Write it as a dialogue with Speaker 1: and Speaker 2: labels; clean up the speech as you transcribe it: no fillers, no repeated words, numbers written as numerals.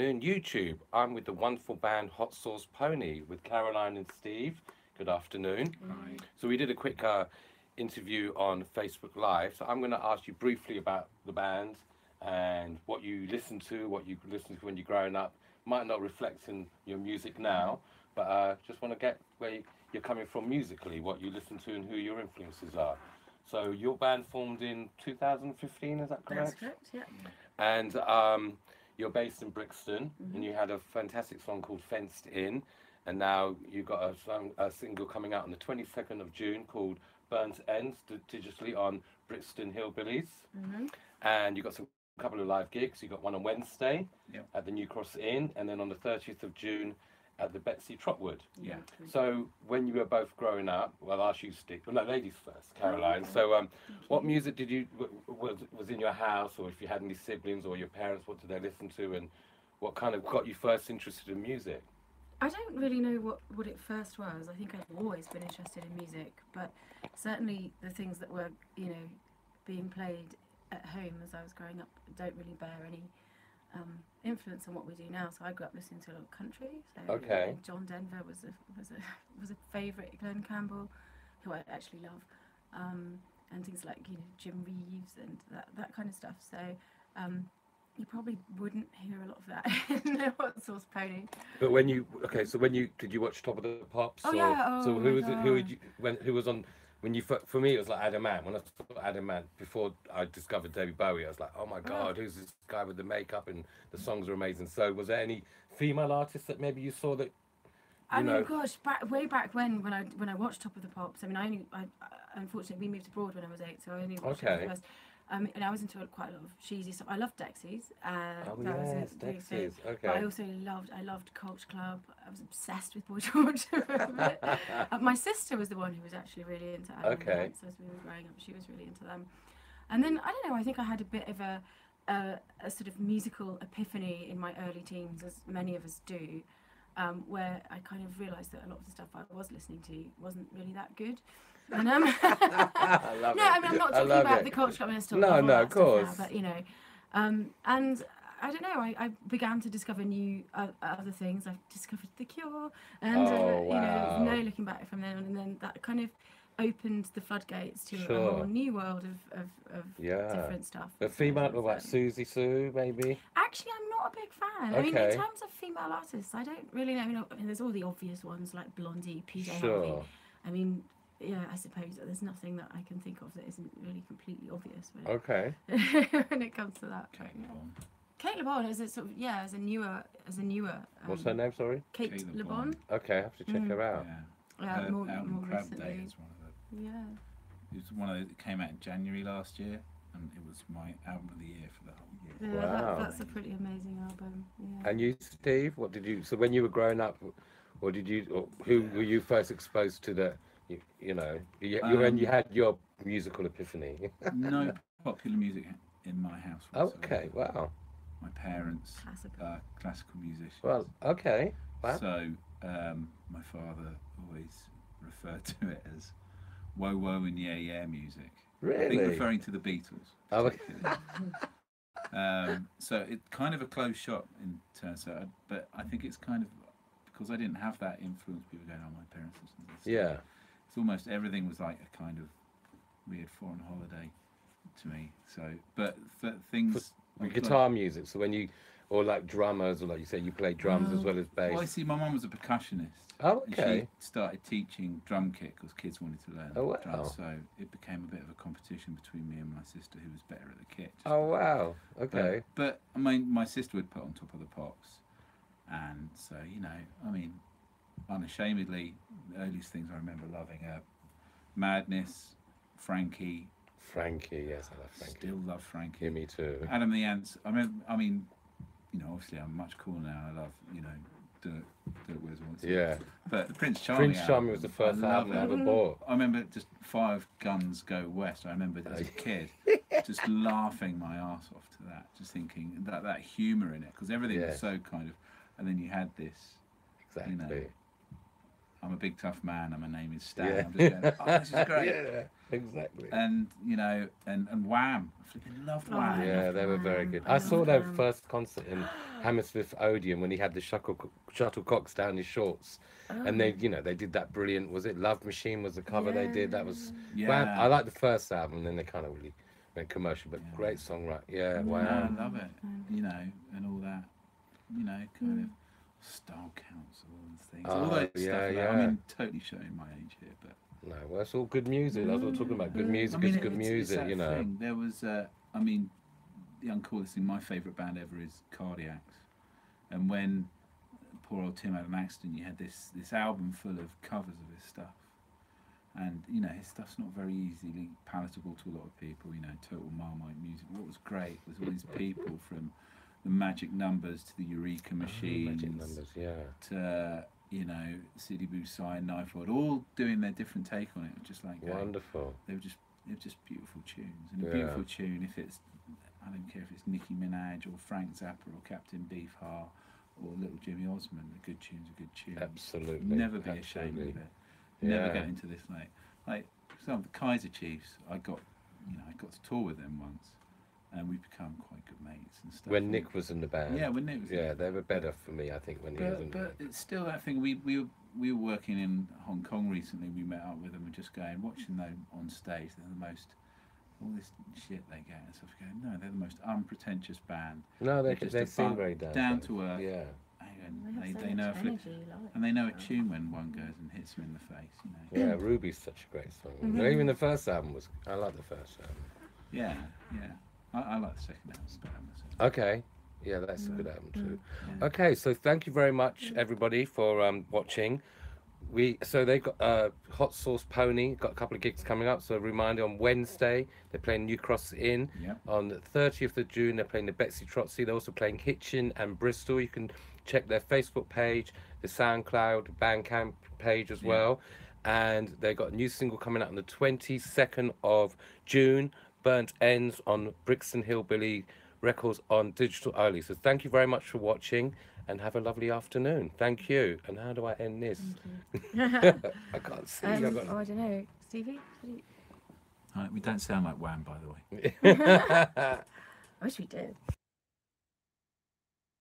Speaker 1: afternoon, YouTube. I'm with the wonderful band Hot Sauce Pony with Caroline and Steve. Good afternoon.
Speaker 2: Hi.
Speaker 1: So we did a quick interview on Facebook Live. So I'm going to ask you briefly about the band and what you listen to, what you listened to when you're growing up. Might not reflect in your music now, but just want to get where you're coming from musically, what you listen to and who your influences are. So your band formed in 2015, is that correct?
Speaker 3: That's correct, yeah.
Speaker 1: And you're based in Brixton, and you had a fantastic song called Fenced In, and now you've got a single coming out on the 22nd of June called Burnt Ends, digitally on Brixton Hillbillies. And you've got some couple of live gigs. You got one on Wednesday at the New Cross Inn, and then on the 30th of June at the Betsy Trotwood.
Speaker 2: Yeah.
Speaker 1: So when you were both growing up, well, I'll ask you, Steve. Well, no, ladies first, Caroline. So what music did you was in your house, or if you had any siblings or your parents, what did they listen to, and what kind of got you first interested in music?
Speaker 3: I don't really know what it first was. I think I've always been interested in music, but certainly the things that were, being played at home as I was growing up don't really bear any influence on what we do now. So I grew up listening to a lot of country. So John Denver was a favourite. Glenn Campbell, who I actually love, and things like Jim Reeves and that kind of stuff. So you probably wouldn't hear a lot of that in Hot Sauce Pony.
Speaker 1: But did you watch Top of the Pops?
Speaker 3: Oh yeah. Oh,
Speaker 1: so who was it? Who was on? When you, for me, it was like Adam Ant. When I saw Adam Ant, before I discovered David Bowie, I was like, oh my God, who's this guy with the makeup? And the songs are amazing. So was there any female artists that maybe you saw that,
Speaker 3: I mean, gosh, way back when I watched Top of the Pops, I mean, I unfortunately, we moved abroad when I was 8, so I only watched it first. And I was into quite a lot of cheesy stuff. I loved Dexys.
Speaker 1: Dexys. Okay.
Speaker 3: But I also loved Culture Club. I was obsessed with Boy George. My sister was the one who was actually really into Adam Ant, so as we were growing up, she was really into them. And then I don't know. I think I had a bit of a sort of musical epiphany in my early teens, as many of us do, where I kind of realised that a lot of the stuff I was listening to wasn't really that good. And,
Speaker 1: I love it.
Speaker 3: I mean, I'm not talking about the Culture Club. I mean, still love all that
Speaker 1: of course.
Speaker 3: stuff now, but and I don't know. I began to discover new other things. I discovered The Cure, and no looking back from then on. And then that kind of opened the floodgates to a whole new world of different stuff.
Speaker 1: A female, like Susie Sue, maybe.
Speaker 3: Actually, I'm not a big fan. I mean, in terms of female artists, I don't really know. I mean, there's all the obvious ones like Blondie, PJ Harvey. I mean, I suppose there's nothing that I can think of that isn't really completely obvious. When it comes to that. Kate Le Bon is a sort of as a newer.
Speaker 1: What's her name? Sorry.
Speaker 3: Kate Le Bon.
Speaker 1: Okay, I have to check her out.
Speaker 3: Yeah. More
Speaker 2: Crab
Speaker 3: recently.
Speaker 2: Day is one of the.
Speaker 3: Yeah.
Speaker 2: It was one of it came out in January last year, and it was my album of the year for the whole year.
Speaker 3: Yeah,
Speaker 1: Wow.
Speaker 3: that's a pretty amazing album. Yeah.
Speaker 1: And you, Steve, what did you? So when you were growing up, or who were you first exposed to the? When you had your musical epiphany.
Speaker 2: No popular music in my house whatsoever.
Speaker 1: Okay, wow.
Speaker 2: My parents classical musicians.
Speaker 1: Well, okay. Wow.
Speaker 2: So my father always referred to it as "Whoa Whoa" and "Yeah Yeah" music.
Speaker 1: Really?
Speaker 2: I think referring to the Beatles.
Speaker 1: Oh, okay.
Speaker 2: So it's kind of a closed shop in terms of, but I think it's kind of because I didn't have that influence. People going, "Oh, my parents listened to this."
Speaker 1: Yeah.
Speaker 2: It's almost everything was like a kind of weird foreign holiday to me. So, but things
Speaker 1: guitar music. So when you, or like drummers, or like you say, you play drums as well as bass.
Speaker 2: Well, I see. My mum was a percussionist.
Speaker 1: Oh, okay.
Speaker 2: And she started teaching drum kit because kids wanted to learn drums. So it became a bit of a competition between me and my sister, who was better at the kit.
Speaker 1: Oh wow. Okay.
Speaker 2: But I mean, my sister would put on Top of the Pops, and so I mean, unashamedly, the earliest things I remember loving are Madness, Frankie.
Speaker 1: Frankie, yes, I love Frankie.
Speaker 2: Still love Frankie.
Speaker 1: Yeah, me too.
Speaker 2: Adam the Ants. I mean, obviously I'm much cooler now. I love, Dirk Where's Wants.
Speaker 1: Yeah.
Speaker 2: But the Prince Charming.
Speaker 1: Prince Charming was the first album I ever bought.
Speaker 2: I remember just Five Guns Go West. I remember as a kid just laughing my arse off to that, just thinking that humour in it, because everything was so kind of, and then you had this.
Speaker 1: Exactly.
Speaker 2: I'm a big tough man and my name is Stan. I'm just going, oh, this is great.
Speaker 1: exactly.
Speaker 2: And you know, and Wham, I flipping loved
Speaker 3: Oh,
Speaker 2: Wham.
Speaker 3: I
Speaker 1: Yeah,
Speaker 3: love
Speaker 1: they were very
Speaker 3: Wham.
Speaker 1: good.
Speaker 3: I
Speaker 1: I saw
Speaker 3: love
Speaker 1: their
Speaker 3: Wham.
Speaker 1: first concert in Hammersmith Odeon when he had the shuttlecocks down his shorts, and they,
Speaker 3: Oh,
Speaker 1: you know, they did that brilliant. Was it Love Machine? Was the cover they did? That was Wham.
Speaker 2: Yeah,
Speaker 1: I like the first album, and then they kind of really went commercial, but
Speaker 2: yeah.
Speaker 1: great songwriter. Yeah,
Speaker 2: No, I
Speaker 1: Wham.
Speaker 2: love it. You know, and all that. You know, kind of style council and things. All
Speaker 1: Oh,
Speaker 2: that
Speaker 1: yeah,
Speaker 2: stuff. Like, I
Speaker 1: yeah.
Speaker 2: mean, totally showing my age here, but
Speaker 1: No, well, it's all good music. That's what I'm talking about. Good
Speaker 2: I
Speaker 1: music
Speaker 2: mean,
Speaker 1: is good music,
Speaker 2: that
Speaker 1: you know.
Speaker 2: thing. There was, I mean, the uncoolest thing. My favourite band ever is Cardiacs, and when poor old Tim had an accident, you had this album full of covers of his stuff, and you know his stuff's not very easily palatable to a lot of people. You know, total Marmite music. What was great was all these people from the Magic Numbers to the Eureka Machines
Speaker 1: Magic numbers, yeah.
Speaker 2: to you know City Blue Sign, Knife Rod, all doing their different take on it. Just like
Speaker 1: Wonderful.
Speaker 2: they were just beautiful tunes, and a
Speaker 1: Yeah.
Speaker 2: beautiful tune if it's I don't care if it's Nicki Minaj or Frank Zappa or Captain Beefheart or Little Jimmy Osmond. A good tune's a good tune.
Speaker 1: Absolutely.
Speaker 2: Never be ashamed of
Speaker 1: Absolutely.
Speaker 2: it. Never
Speaker 1: Yeah.
Speaker 2: get into this like for example, the Kaiser Chiefs. I got to tour with them once, and we've become quite good mates and stuff.
Speaker 1: When Nick was in the band.
Speaker 2: yeah, when Nick was
Speaker 1: Yeah, they were better for me, I think, when he was in the
Speaker 2: but
Speaker 1: band.
Speaker 2: it's still that thing. We were working in Hong Kong recently. We met up with them and just going watching them on stage. They're the most all this shit they get and stuff. Going, no, they're the most unpretentious band.
Speaker 1: No, they
Speaker 2: Just
Speaker 1: they seem
Speaker 2: above-
Speaker 1: very
Speaker 2: down to earth.
Speaker 1: Yeah.
Speaker 2: And
Speaker 3: They
Speaker 2: they
Speaker 3: have
Speaker 2: know
Speaker 3: so
Speaker 2: a
Speaker 3: much
Speaker 2: flip,
Speaker 3: energy, like.
Speaker 2: and they know a tune when one goes and hits them in the face. You know.
Speaker 1: Yeah, Ruby's such a great song.
Speaker 3: Mhm.
Speaker 1: Even the first album was. I like the first album.
Speaker 2: Yeah, yeah. I like the second album better myself.
Speaker 1: Okay. Yeah, that's a good album too.
Speaker 2: Yeah.
Speaker 1: Okay, so thank you very much, everybody, for watching. They got Hot Sauce Pony got a couple of gigs coming up. So a reminder, on Wednesday they're playing New Cross Inn.
Speaker 2: Yep.
Speaker 1: On the 30th of June they're playing the Betsy Trotzy. They're also playing Hitchin and Bristol. You can check their Facebook page, the SoundCloud, Bandcamp page as
Speaker 2: Yeah.
Speaker 1: well. And they got a new single coming out on the 22nd of June. Burnt Ends on Brixton Hillbilly Records on digital only. So thank you very much for watching. And have a lovely afternoon. Thank you. And how do I end this? I can't see. I've got-
Speaker 3: I don't know. Stevie?
Speaker 2: We don't sound like Wham, by the way.
Speaker 3: I wish we did.